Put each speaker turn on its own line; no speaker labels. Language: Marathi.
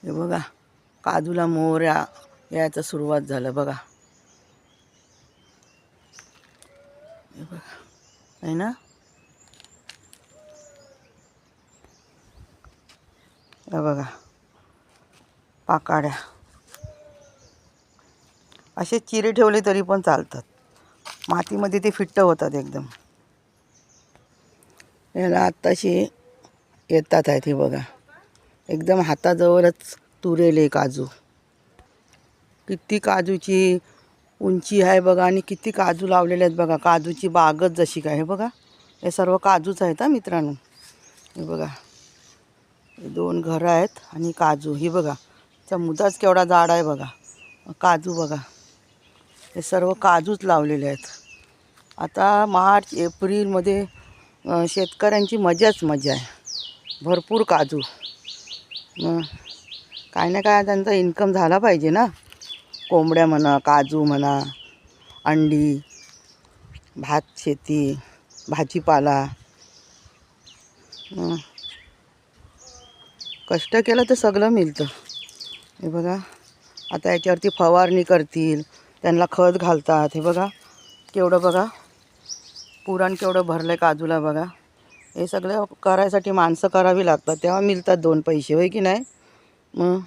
हे बघा काजूला मोहऱ्या यायचं सुरुवात झालं बघा. हे बघा आहे ना. हे बघा पाकाड्या असे चिरे ठेवले तरी पण चालतात. मातीमध्ये ते फिट्ट होतात एकदम. याला आत्ताशी येतात आहेत. हे बघा एकदम हाताजवळच तुरेले काजू. किती काजूची उंची आहे बघा आणि किती काजू लावलेले आहेत बघा. काजूची बागच जशी काय. हे बघा हे सर्व काजूच आहेत हा मित्रांनो. हे बघा हे 2 घरं आहेत आणि काजू. ही बघा चा मुदाच केवढा जाड आहे बघा. काजू बघा हे सर्व काजूच लावलेले आहेत. आता मार्च एप्रिलमध्ये शेतकऱ्यांची मजाच मजा आहे. भरपूर काजू. काय ना काय त्यांचा इन्कम झाला पाहिजे ना. कोंबड्या म्हणा, काजू म्हणा, अंडी, भात शेती, भाजीपाला. कष्ट केलं तर सगळं मिळतं. हे बघा आता याच्यावरती फवारणी करतील, त्यांना खत घालतात. हे बघा केवढं बघा पुराण केवढं भरलं आहे काजूला बघा. हे सगळं करायसाठी माणसं करावी लागतात तेव्हा मिळतात 2 पैसे होय की नाही. मग